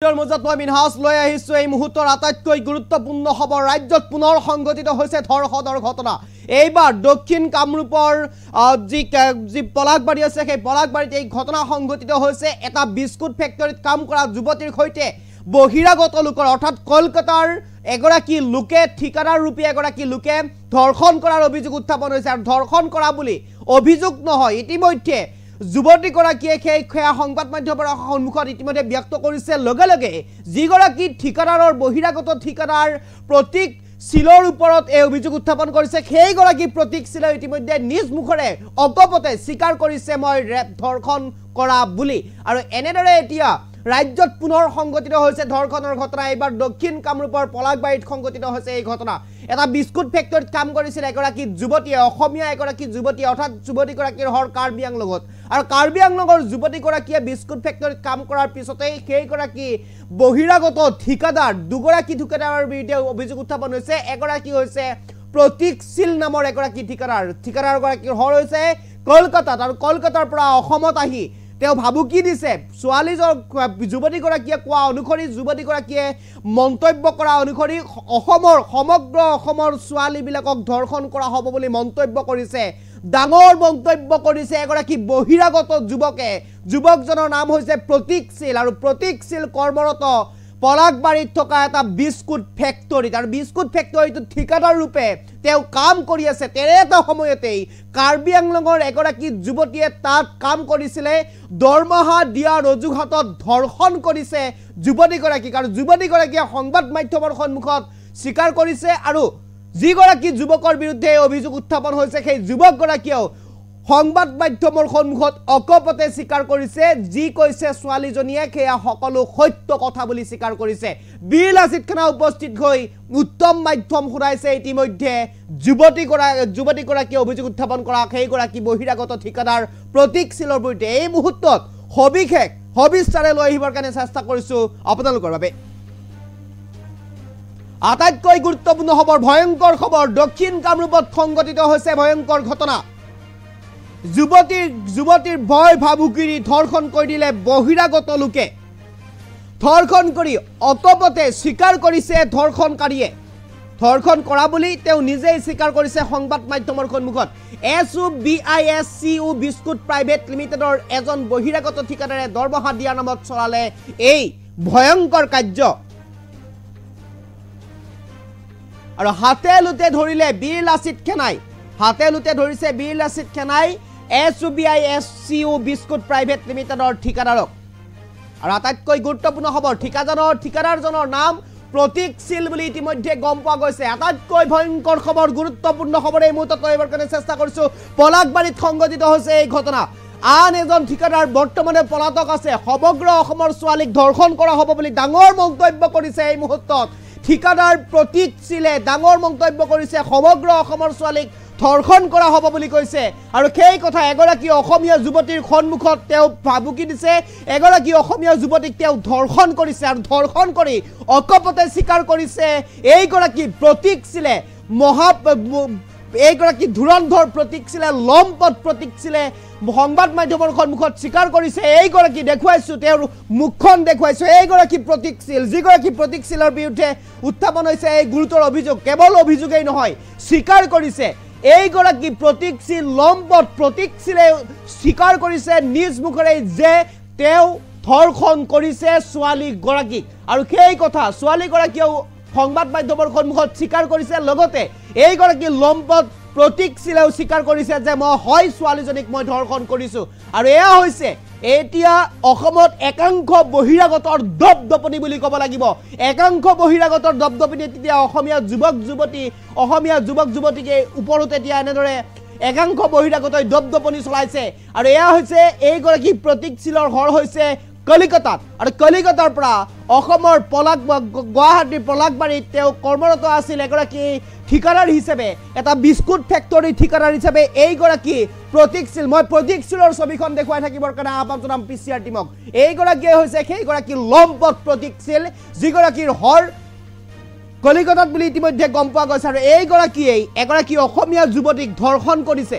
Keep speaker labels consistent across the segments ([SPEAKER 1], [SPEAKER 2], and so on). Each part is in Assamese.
[SPEAKER 1] মুহূৰ্তৰ মাজত মই মিনহাজ লৈ আহিছো এই মুহূৰ্তৰ আটাইতকৈ গুৰুত্বপূৰ্ণ খবৰ ৰাজ্যত পুনৰ সংঘটিত হৈছে ধৰ্ষণৰ ঘটনা এইবাৰ দক্ষিণ কামৰূপৰ যি পলাকবাৰী আছে সেই পলাকবাৰীত এই ঘটনা সংঘটিত হৈছে এটা বিস্কুট ফেক্টৰীত কাম কৰা যুৱতীৰ সৈতে বহিৰাগত লোকৰ অৰ্থাৎ কলকাতাৰ এগৰাকী লোকে ঠিকাদাৰ ৰূপী এগৰাকী লোকে ধৰ্ষণ কৰাৰ অভিযোগ উত্থাপন হৈছে আৰু ধৰ্ষণ কৰা বুলি অভিযোগ নহয় ইতিমধ্যে যুৱতী গৰাকীয়ে সেই সংবাদ মাধ্যমৰ সন্মুখত ইতিমধ্যে ব্যক্ত কৰিছে লগে লগে যিগৰাকী ঠিকাদাৰৰ বহিৰাগত ঠিকাদাৰ প্ৰতীক শিলৰ ওপৰত এই অভিযোগ উত্থাপন কৰিছে সেই গৰাকী প্ৰতীক শিলে ইতিমধ্যে নিজ মুখৰে অকপতে স্বীকাৰ কৰিছে মই ৰেপ ধৰ্ষণ কৰা বুলি আৰু এনেদৰে এতিয়া ৰাজ্যত পুনৰ সংঘটিত হৈছে ধৰ্ষণৰ ঘটনা এইবাৰ দক্ষিণ কামৰূপৰ পলাকবাৰীত সংঘটিত হৈছে এই ঘটনা এটা বিস্কুট ফেক্টৰীত কাম কৰিছিল এগৰাকী যুৱতীয়ে অসমীয়া এগৰাকী যুৱতী অৰ্থাৎ যুৱতীগৰাকীৰ হৰ কাৰ্বি আংলঙত আৰু কাৰ্বি আংলঙৰ যুৱতীগৰাকীয়ে বিস্কুট ফেক্টৰীত কাম কৰাৰ পিছতেই সেইগৰাকী বহিৰাগত ঠিকাদাৰ দুগৰাকী ঠিকাদাৰৰ বিৰুদ্ধে অভিযোগ উত্থাপন হৈছে এগৰাকী হৈছে প্ৰতীক শিল নামৰ এগৰাকী ঠিকাদাৰগৰাকীৰ হৰ হৈছে কলকাতাত আৰু কলকাতাৰ পৰা অসমত আহি তেওঁ ভাবুকি দিছে যুৱতীগৰাকীয়ে কোৱা অনুসৰি যুৱতীগৰাকীয়ে মন্তব্য কৰা অনুসৰি সমগ্ৰ অসমৰ ছোৱালীবিলাকক ধৰ্ষণ কৰা হ'ব বুলি মন্তব্য কৰিছে ডাঙৰ মন্তব্য কৰিছে এগৰাকী বহিৰাগত যুৱকজনৰ নাম হৈছে প্ৰতীক শিল আৰু প্ৰতীক শিল কৰ্মৰত পলাকবাৰীত থকা এটা বিস্কুট ফেক্টৰীত আৰু বিস্কুট ফেক্টৰীটো ঠিকাদাৰ ৰূপে তেওঁ কাম কৰি আছে তেনে এটা সময়তেই কাৰ্বি আংলঙৰ এগৰাকী যুৱতীয়ে তাত কাম কৰিছিলে দৰমহা দিয়াৰ অজুহাতত ধৰ্ষণ কৰিছে যুৱতীগৰাকীক আৰু যুৱতীগৰাকীয়ে সংবাদ মাধ্যমৰ সন্মুখত স্বীকাৰ কৰিছে আৰু যিগৰাকী যুৱকৰ বিৰুদ্ধে অভিযোগ উত্থাপন হৈছে সেই যুৱকগৰাকীয়েও সংবাদ মাধ্যমৰ সন্মুখত অকপতে স্বীকাৰ কৰিছে যি কৈছে ছোৱালীজনীয়ে সেয়া সকলো সত্য কথা বুলি স্বীকাৰ কৰিছে বীৰ লাচিত খানা উপস্থিত হৈ উত্তম মাধ্যম শুনাইছে ইতিমধ্যে যুৱতীগৰাকীয়ে অভিযোগ উত্থাপন কৰা সেইগৰাকী বহিৰাগত ঠিকাদাৰ প্ৰতীক শিলৰ বিৰুদ্ধে এই মুহূৰ্তত সবিস্তাৰে লৈ আহিবৰ কাৰণে চেষ্টা কৰিছো আপোনালোকৰ বাবে আটাইতকৈ গুৰুত্বপূৰ্ণ খবৰ ভয়ংকৰ খবৰ দক্ষিণ কামৰূপত সংঘটিত হৈছে ভয়ংকৰ ঘটনা যুৱতীৰ ভয় ভাবুকিৰি ধৰ্ষণ কৰি দিলে বহিৰাগত লোকে ধৰ্ষণ কৰি অকপতে স্বীকাৰ কৰিছে ধৰ্ষণকাৰীয়ে ধৰ্ষণ কৰা বুলি তেওঁ নিজেই স্বীকাৰ কৰিছে সংবাদ মাধ্যমৰ সন্মুখত SUBISCU বিস্কুট প্ৰাইভেট লিমিটেডৰ এজন বহিৰাগত ঠিকাদাৰে দৰমহা দিয়াৰ নামত চলালে এই ভয়ংকৰ কাৰ্য আৰু হাতে লুটে ধৰিলে বীৰ লাচিত খানাই SUBISCU বিস্কুট প্ৰাইভেট লিমিটেডৰ ঠিকাদাৰক আৰু আটাইতকৈ গুৰুত্বপূৰ্ণ খবৰ ঠিকাদাৰজনৰ নাম প্ৰতীক শিল বুলি ইতিমধ্যে গম পোৱা গৈছে আটাইতকৈ ভয়ংকৰ খবৰ গুৰুত্বপূৰ্ণ খবৰ এই মুহূৰ্তত এইবাৰ কাৰণে চেষ্টা কৰিছো পলাকবাৰীত সংঘটিত হৈছে এই ঘটনা আন এজন ঠিকাদাৰ বৰ্তমানে পলাতক আছে সমগ্ৰ অসমৰ ছোৱালীক ধৰ্ষণ কৰা হ'ব বুলি ডাঙৰ মন্তব্য কৰিছে এই মুহূৰ্তত ঠিকাদাৰ প্ৰতীক শিলে ডাঙৰ মন্তব্য কৰিছে সমগ্ৰ অসমৰ ছোৱালীক ধৰ্ষণ কৰা হ'ব বুলি কৈছে আৰু সেই কথা এগৰাকী অসমীয়া যুৱতীৰ সন্মুখত তেওঁ ভাবুকি দিছে এগৰাকী অসমীয়া যুৱতীক তেওঁ ধৰ্ষণ কৰিছে আৰু ধৰ্ষণ কৰি অকপতে স্বীকাৰ কৰিছে এইগৰাকী প্ৰতীক শিলে এইগৰাকী ধুৰন্ধৰ প্ৰতীক শিলে লম্পট প্ৰতীক শিলে সংবাদ মাধ্যমৰ সন্মুখত স্বীকাৰ কৰিছে এইগৰাকী দেখুৱাইছো তেওঁৰ মুখখন দেখুৱাইছো এইগৰাকী প্ৰতীক শিল যিগৰাকী প্ৰতীক শিলৰ বিৰুদ্ধে উত্থাপন হৈছে এই গুৰুতৰ অভিযোগ কেৱল অভিযোগেই নহয় স্বীকাৰ কৰিছে এইগৰাকী প্ৰতীক শিল লম্পট প্ৰতীক শিলে স্বীকাৰ কৰিছে নিজ মুখৰে যে তেওঁ ধৰ্ষণ কৰিছে ছোৱালীগৰাকীক আৰু সেই কথা ছোৱালীগৰাকীয়েও সংবাদ মাধ্যমৰ সন্মুখত স্বীকাৰ কৰিছে লগতে এইগৰাকী লম্পট প্ৰতীক শিলেও স্বীকাৰ কৰিছে যে মই ছোৱালীজনীক মই ধৰ্ষণ কৰিছো আৰু এয়া হৈছে এতিয়া অসমত একাংশ বহিৰাগতৰ দপদপনি বুলি ক'ব লাগিব একাংশ বহিৰাগতৰ দপদপনি তেতিয়া অসমীয়া যুৱক যুৱতীকে ওপৰত এতিয়া এনেদৰে একাংশ বহিৰাগতই দপদপনি চলাইছে আৰু এয়া হৈছে এইগৰাকী প্ৰতীক শিলৰ ঘৰ হৈছে কলিকতাত আৰু কলিকতাৰ পৰা অসমৰ গুৱাহাটীৰ পলাকবাৰীত তেওঁ কৰ্মৰত আছিল এগৰাকী ঠিকাদাৰ হিচাপে এটা বিস্কুট ফেক্টৰী ঠিকাদাৰ হিচাপে এইগৰাকী প্ৰতীক শিল মই প্ৰতীক শিলৰ ছবিখন দেখুৱাই থাকিবৰ কাৰণে আহ্বান জনাম PCR টিমক এইগৰাকীয়ে হৈছে সেইগৰাকী লম্পট প্ৰতীক শিল যিগৰাকীৰ হৰ কলিকতাত বুলি ইতিমধ্যে গম পোৱা গৈছে আৰু এইগৰাকীয়ে এগৰাকী অসমীয়া যুৱতীক ধৰ্ষণ কৰিছে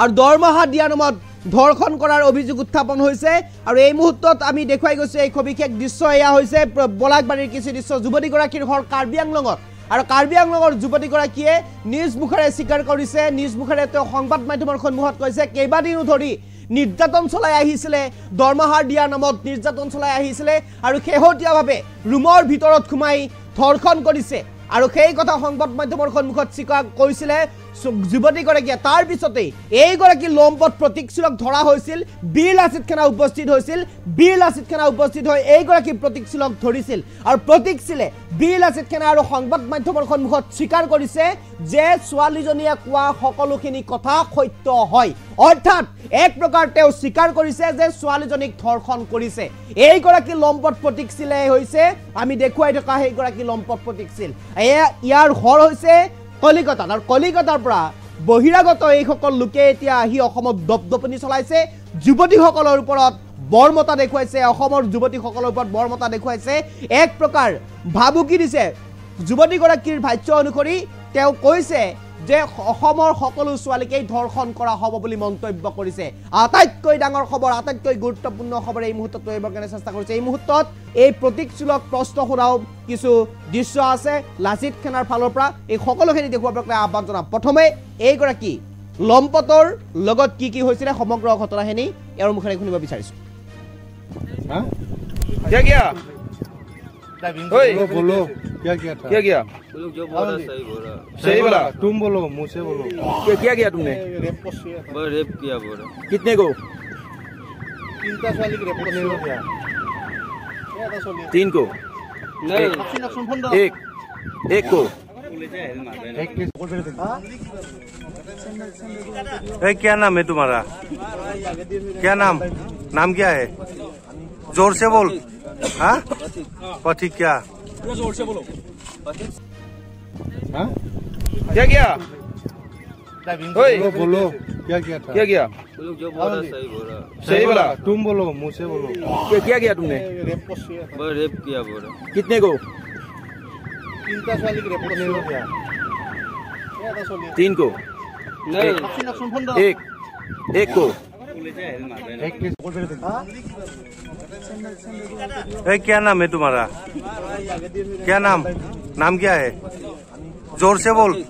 [SPEAKER 1] আৰু দৰমহা দিয়াৰ নামত ধৰ্ষণ কৰাৰ অভিযোগ উত্থাপন হৈছে আৰু এই মুহূৰ্তত আমি দেখুৱাই গৈছো এই সবিশেষ দৃশ্য এয়া হৈছে বলাকবাৰীৰ কিছু দৃশ্য যুৱতীগৰাকীৰ ঘৰ কাৰ্বি আংলঙত আৰু কাৰ্বি আংলঙৰ যুৱতীগৰাকীয়ে নিজ মুখেৰে স্বীকাৰ কৰিছে নিজ মুখেৰে তেওঁ সংবাদ মাধ্যমৰ সন্মুখত কৈছে কেইবাদিনো ধৰি নিৰ্যাতন চলাই আহিছিলে দৰমহাৰ দিয়াৰ নামত নিৰ্যাতন চলাই আহিছিলে আৰু শেহতীয়াভাৱে ৰুমৰ ভিতৰত সোমাই ধৰ্ষণ কৰিছে আৰু সেই কথা সংবাদ মাধ্যমৰ সন্মুখত স্বীকাৰ কৰিছিলে যুৱতীগৰাকীয়ে তাৰ পিছতেই এইগৰাকী লম্পট প্ৰতীকশীলক ধৰা হৈছিল বীৰ লাচিত খানা উপস্থিত হৈছিল বীৰ লাচিত খানা উপস্থিত হৈ এইগৰাকী প্ৰতীকশীলক ধৰিছিল আৰু প্ৰতীকশীলে বীৰ লাচিত খানা আৰু সংবাদ মাধ্যমৰ সন্মুখত স্বীকাৰ কৰিছে যে ছোৱালীজনীয়ে কোৱা সকলোখিনি কথা সত্য হয় অৰ্থাৎ এক প্ৰকাৰ তেওঁ স্বীকাৰ কৰিছে যে ছোৱালীজনীক ধৰ্ষণ কৰিছে এইগৰাকী লম্পট প্ৰতীকশীলে হৈছে আমি দেখুৱাই থকা সেইগৰাকী লম্পট প্ৰতীকশীল ইয়াৰ ঘৰ হৈছে কলিকতাত আৰু কলিকতাৰ পৰা বহিৰাগত এই সকল লোকে এতিয়া আহি অসমত দপদপনি চলাইছে যুৱতীসকলৰ ওপৰত বৰমতা দেখুৱাইছে অসমৰ যুৱতীসকলৰ ওপৰত বৰমতা দেখুৱাইছে এক প্ৰকাৰ ভাবুকি দিছে যুৱতীগৰাকীৰ ভাষ্য অনুসৰি তেওঁ কৈছে যে অসমৰ সকলো ছোৱালীকেই ধৰ্ষণ কৰা হ'ব বুলি মন্তব্য কৰিছে আটাইতকৈ ডাঙৰ খবৰ আটাইতকৈ গুৰুত্বপূৰ্ণ খবৰ এই মুহূৰ্তত তৈবৰ কাৰণে চেষ্টা কৰিছে এই মুহূৰ্তত এই প্ৰতীকশীলক প্ৰশ্ন সোধাও কিছু দৃশ্য আছে লাচিত খানাৰ ফালৰ পৰা এই সকলোখিনি দেখুৱাবৰ কাৰণে আহ্বান জনাম প্ৰথমে এইগৰাকী লম্পটৰ লগত কি হৈছিলে সমগ্ৰ ঘটনাখিনি ইয়াৰ মুখেৰে শুনিব বিচাৰিছো
[SPEAKER 2] बोलो क्या था
[SPEAKER 3] क्या
[SPEAKER 2] जो बोला सही बोला तुम बोलो मुझसे बोलो
[SPEAKER 3] क्या किया तुमने
[SPEAKER 2] रेप किया बोला
[SPEAKER 3] कितने को 3 को एक को
[SPEAKER 2] क्या नाम है तुम्हारा क्या नाम क्या है जोर से बोल हाँ पथिक क्या
[SPEAKER 3] जोर से बोलो
[SPEAKER 2] हाँ
[SPEAKER 3] क्या
[SPEAKER 2] बोलो क्या था
[SPEAKER 3] क्या
[SPEAKER 2] जो बोला
[SPEAKER 3] सही बोला
[SPEAKER 2] तुम बोलो मुझसे बोलो
[SPEAKER 3] क्या किया तुमने
[SPEAKER 2] रेप किया बोला
[SPEAKER 3] कितने को 3 को एक को
[SPEAKER 2] क्या नाम है तुम्हारा क्या नाम क्या है जोर से बोल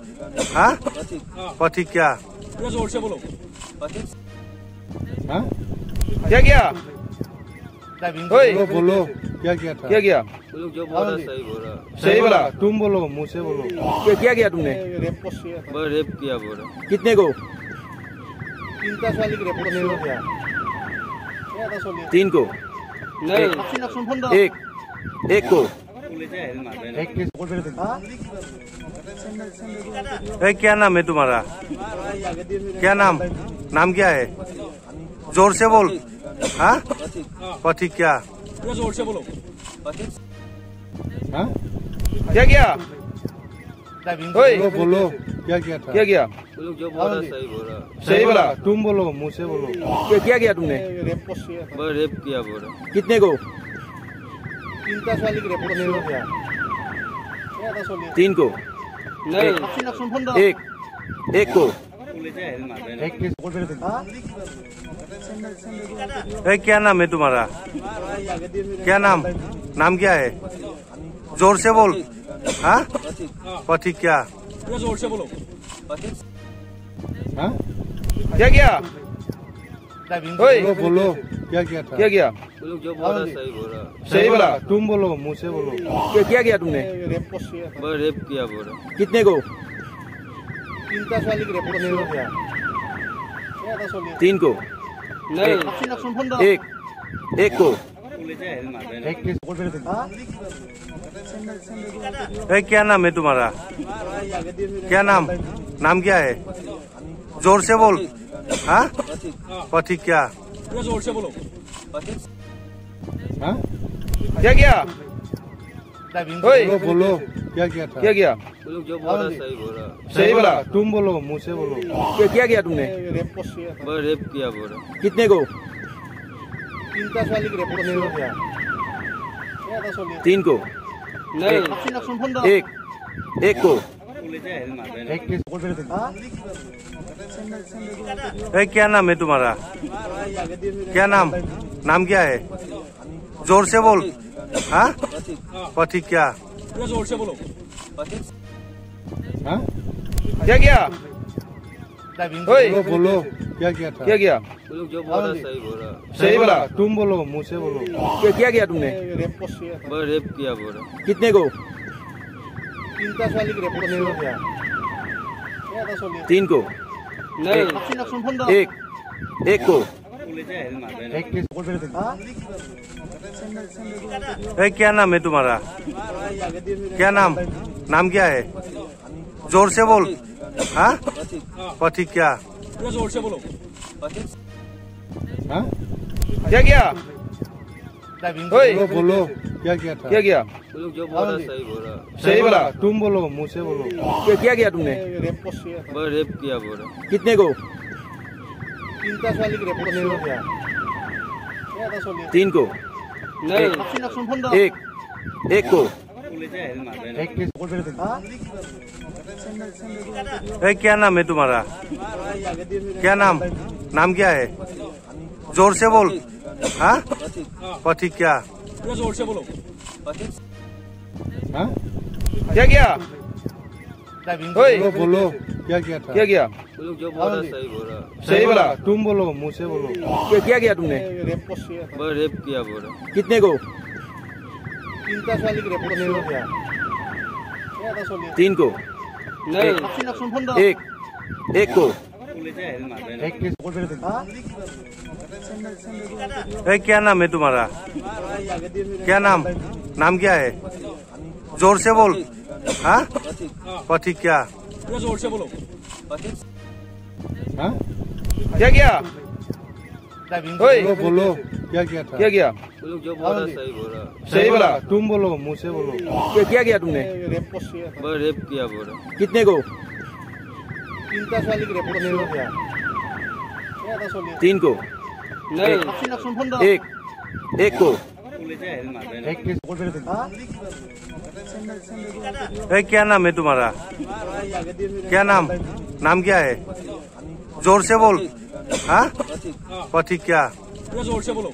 [SPEAKER 2] हाँ पथिक क्या
[SPEAKER 3] जोर से बोलो
[SPEAKER 2] हाँ
[SPEAKER 3] क्या
[SPEAKER 2] बोलो क्या था
[SPEAKER 3] क्या
[SPEAKER 2] जो बोला
[SPEAKER 3] सही बोला
[SPEAKER 2] तुम बोलो मुझसे बोलो
[SPEAKER 3] क्या किया तुमने
[SPEAKER 2] रेप किया बोला
[SPEAKER 3] कितने को 3 को एक को
[SPEAKER 2] क्या नाम है तुम्हारा क्या नाम क्या है जोर से बोल हाँ पथिक क्या
[SPEAKER 3] जोर से बोलो
[SPEAKER 2] हाँ
[SPEAKER 3] क्या
[SPEAKER 2] बोलो क्या था
[SPEAKER 3] क्या
[SPEAKER 2] जो बोला
[SPEAKER 3] सही बोला
[SPEAKER 2] तुम बोलो मुझसे बोलो
[SPEAKER 3] क्या किया तुमने
[SPEAKER 2] रेप किया बोला
[SPEAKER 3] कितने को 3 को एक को
[SPEAKER 2] क्या नाम है तुम्हारा क्या नाम क्या है जोर से बोल हाँ पथिक क्या
[SPEAKER 3] जोर से बोलो
[SPEAKER 2] हाँ
[SPEAKER 3] क्या
[SPEAKER 2] बोलो क्या था
[SPEAKER 3] क्या
[SPEAKER 2] जो बोला
[SPEAKER 3] सही बोला
[SPEAKER 2] तुम बोलो मुझसे बोलो
[SPEAKER 3] क्या किया तुमने
[SPEAKER 2] रेप किया बोला
[SPEAKER 3] कितने को 3 को एक को
[SPEAKER 2] क्या नाम है तुम्हारा क्या नाम क्या है जोर से बोल हाँ पथिक क्या
[SPEAKER 3] जोर से बोलो
[SPEAKER 2] हाँ
[SPEAKER 3] क्या
[SPEAKER 2] बोलो क्या था
[SPEAKER 3] क्या
[SPEAKER 2] जो बोला
[SPEAKER 3] सही बोला
[SPEAKER 2] तुम बोलो मुझसे बोलो
[SPEAKER 3] क्या किया तुमने
[SPEAKER 2] रेप किया बोला
[SPEAKER 3] कितने को 3 को एक को
[SPEAKER 2] क्या नाम है तुम्हारा? क्या नाम? नाम क्या है? जोर से बोल। हाँ, पथिक क्या?
[SPEAKER 4] जोर से बोलो।
[SPEAKER 3] हाँ? क्या किया? ओए,
[SPEAKER 5] बोलो क्या किया था?
[SPEAKER 3] क्या किया?
[SPEAKER 4] जो बोल रहा सही बोल रहा।
[SPEAKER 3] सही बोला।
[SPEAKER 5] तुम बोलो, मुँह से बोलो।
[SPEAKER 3] क्या किया तुमने?
[SPEAKER 4] रेप किया बोल रहा।
[SPEAKER 3] कितने को? 3 को। एक को।
[SPEAKER 2] क्या नाम है तुम्हारा? क्या नाम? नाम क्या है? जोर से बोल। हाँ, पथिक क्या?
[SPEAKER 4] जोर से बोलो।
[SPEAKER 5] हाँ?
[SPEAKER 3] क्या किया? ओए,
[SPEAKER 5] बोलो क्या किया था?
[SPEAKER 3] क्या किया?
[SPEAKER 4] जो बोल रहा सही बोल रहा।
[SPEAKER 3] सही बोला।
[SPEAKER 5] तुम बोलो, मुँह से बोलो।
[SPEAKER 3] क्या किया तुमने?
[SPEAKER 4] रेप किया बोल रहा।
[SPEAKER 3] कितने को? 3 को। एक को।
[SPEAKER 2] क्या नाम है तुम्हारा? क्या नाम? नाम क्या है? जोर से बोल। हाँ, पथिक क्या?
[SPEAKER 4] जोर से बोलो।
[SPEAKER 5] हाँ?
[SPEAKER 3] क्या किया? ओए,
[SPEAKER 5] बोलो क्या किया था?
[SPEAKER 3] क्या किया?
[SPEAKER 4] जो बोल रहा सही बोल रहा।
[SPEAKER 3] सही बोला।
[SPEAKER 5] तुम बोलो, मुँह से बोलो।
[SPEAKER 3] क्या किया तुमने?
[SPEAKER 4] रेप किया बोल रहा।
[SPEAKER 3] कितने को? 3 को। एक को।
[SPEAKER 2] क्या नाम है तुम्हारा? क्या नाम? नाम क्या है? जोर से बोल। हाँ, पथिक क्या?
[SPEAKER 4] जोर से बोलो।
[SPEAKER 5] हाँ?
[SPEAKER 3] क्या किया? ओए,
[SPEAKER 5] बोलो क्या किया था?
[SPEAKER 3] क्या किया?
[SPEAKER 4] जो बोल रहा सही बोल रहा।
[SPEAKER 3] सही बोला।
[SPEAKER 5] तुम बोलो, मुँह से बोलो।
[SPEAKER 3] क्या किया तुमने?
[SPEAKER 4] रेप किया बोल रहा।
[SPEAKER 3] कितने को? 3 को। एक को।
[SPEAKER 2] क्या नाम है तुम्हारा? क्या नाम? नाम क्या है? जोर से बोल। हाँ, पथिक क्या?
[SPEAKER 4] जोर से बोलो।